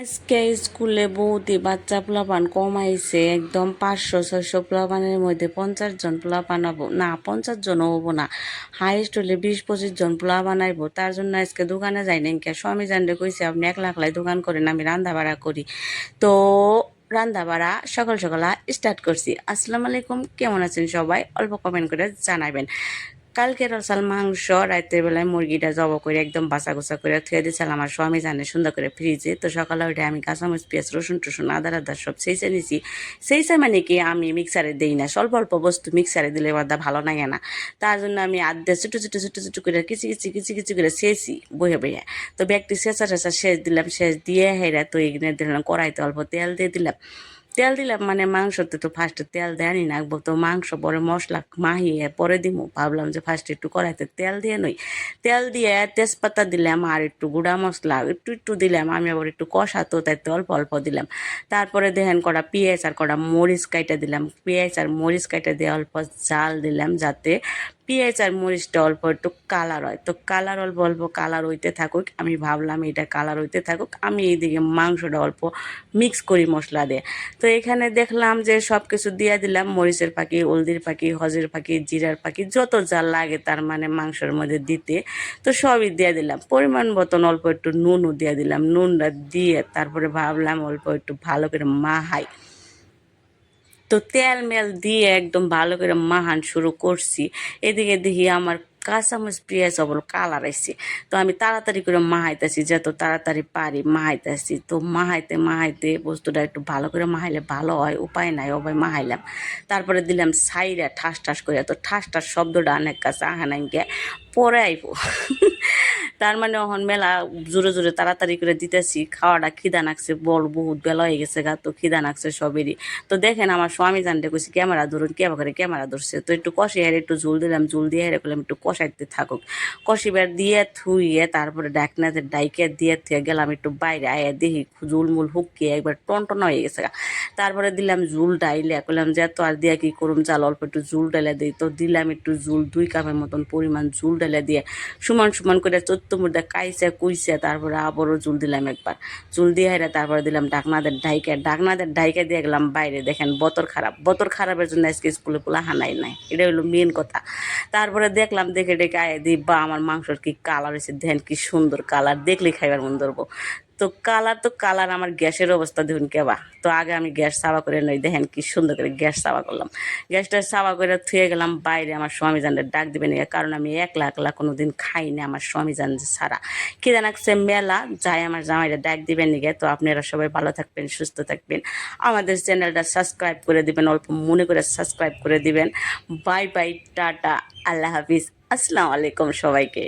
আজকে স্কুলে বহুতই বাচ্চা পোলাপান কমাইছে, একদম 500-600 পোলাপানের মধ্যে 50 জন পোলাপান হবো না, 50 জনও হবো না, হাইস্ট হলে 20-25 জন পোলাপান আইব। তার জন্য আজকে দোকানে যাই নাই, কে স্বামী জানরে কইছে আপনি একলা একলাই দোকান করেন, আমি রান্না বাড়া করি। তো রান্না বাড়া সকাল সকাল স্টার্ট করছি। আসসালামু আলাইকুম, কেমন আছেন সবাই? অল্প কমেন্ট করে জানাবেন। কালকে রসাল মাংস রাতের বেলায় মুরগিটা জব করে একদম বাসা গোসা করে থুয়ে দিয়েছিলাম আমার স্বামী জানে সুন্দর করে ফ্রিজে। তো সকালে ওইটা আমি কাঁচামরিচ পেঁয়াজ রসুন টসুন আদা আদা সব সেইসে নিছি। সেইসে মানে কি আমি মিক্সারে দিই না, স্বল্প অল্প বস্তু মিক্সারে দিলে বাদা ভালো লাগে না। তার জন্য আমি আধা ছোটো ছোটো ছোটো ছোটো করে কিচি কিচি কিচি কিচি করে শেষি বহে বহে। তো ব্যাগটি শেষা শেষা শেষ দিলাম, শেষ দিয়ে হেরা তো এখানে দিলাম কড়াইতে অল্প তেল দিয়ে দিলাম। তেল দিলাম মানে মাংসতে তো ফার্স্টে তেল দেয়নি নাকবো, তো মাংস পরে মশলা মাহিয়ে পরে দিব। ভাবলাম যে ফার্স্টে একটু কড়াইতে তেল দিয়ে নই, তেল দিয়ে তেজপাতা দিলাম আর একটু গুঁড়া মশলা একটু একটু দিলাম। আমি আবার একটু কষাতো তাইতে অল্প অল্প দিলাম। তারপরে দেখেন কটা পেঁয়াজ আর কটা মরিচ কাইটা দিলাম, পেঁয়াজ আর মরিচ কাইটা দিয়ে অল্প জাল দিলাম যাতে পেঁয়াজ আর মরিচটা অল্প একটু কালার হয়। তো কালার অল্প অল্প কালার হইতে থাকুক, আমি ভাবলাম এটা কালার হইতে থাকুক, আমি এইদিকে মাংসটা অল্প মিক্স করি মশলা দিয়ে। তো এখানে দেখলাম যে সব কিছু দিয়ে দিলাম, মরিচের পাখি, হলদির পাখি, হজের পাখি, জিরার পাখি, যত যা লাগে তার মানে মাংসের মধ্যে দিতে, তো সবই দিয়ে দিলাম। পরিমাণ মতন অল্প একটু নুনও দিয়ে দিলাম। নুনটা দিয়ে তারপরে ভাবলাম অল্প একটু ভালো করে মাহাই। তো তেল মেল দিয়ে একদম ভালো করে মাহান শুরু করছি। এদিকে দেখি আমার কাঁচামরিচ পেঁয়াজ অবল কালার আইছে। তো আমি তাড়াতাড়ি করে মাহাইতেছি, যত তাড়াতাড়ি পারি মাহাইতেছি। তো মাহাইতে মাহাইতে বস্তুটা একটু ভালো করে মাহাইলে ভালো হয়, উপায় নাই, অবাই মাহাইলাম। তারপরে দিলাম সাইরা ঠাস ঠাস করে। তো ঠাস ঠাস শব্দটা অনেক কাছে আহানাই গিয়ে পরে আইব। তার মানে এখন মেলা জোরে জোরে তাড়াতাড়ি করে দিতেছি, খাওয়াটা খিদা নাকছে, বল বহুত বেলা হয়ে গেছে গা, তো খিদা নাকছে সবেরই। তো দেখেন আমার স্বামী জানতে কইছি ক্যামেরা ধরুন, কেবা করে ক্যামেরা ধরছে। তো একটু কষি হেরে একটু ঝুল দিলাম, ঝুল দিয়ে হেরে করলাম একটু কষাইতে থাকুক। কষিবার দিয়ে থুইয়ে তারপরে ডাকনাতে ডাইকে দিয়ে থুয়ে গেলাম একটু বাইরে, আয়া দেখি ঝুলমুল হুকিয়ে একবার টনটন হয়ে গেছে গা। তারপরে দিলাম ঝুল ডাইলে, করলাম যে এত আর দিয়া কি করুম, জাল অল্প একটু ঝুল ডাইলে দিই। তো দিলাম একটু ঝুল, 2 কাপের মতন পরিমাণ ঝুল ডাইলে দিয়ে সমান সমান করে চোদ্দ মুড়ে কাইছে কুইছে। তারপরে আবারও ঝুল দিলাম একবার, ঝুল দিয়ে হেরে তারপরে দিলাম ঢাকনাদের ঢাইকে দিয়ে গেলাম বাইরে। দেখেন বতর খারাপ, বতর খারাপের জন্য আজকে স্কুলে পোলা হানাই নাই, এটা হলো মেন কথা। তারপরে দেখলাম দেখে ডেকে আয় দিই, বা আমার মাংসর কি কালার হয়েছে, দেখেন কি সুন্দর কালার, দেখলে খাইবার মন ধরবো। তো কালার আমার গ্যাসের অবস্থা দেখুন কেবা। তো আগে আমি গ্যাস সাবা করে নই, দেখেন কি সুন্দর করে গ্যাস সাবা করলাম। গ্যাসটা সাবা করে থুয়ে গেলাম বাইরে, আমার স্বামী জানলে ডাক দিবেন, কারণ আমি একলা একলা কোনোদিন খাই না আমার স্বামী জান ছাড়া। খিদে লাগছে মেলা, যাই আমার জামাইরা ডাক দিবেন নিগে। তো আপনারা সবাই ভালো থাকবেন, সুস্থ থাকবেন, আমাদের চ্যানেলটা সাবস্ক্রাইব করে দিবেন, অল্প মনে করে সাবস্ক্রাইব করে দিবেন। বাই বাই, টাটা, আল্লাহ হাফিজ, আসসালামু আলাইকুম সবাইকে।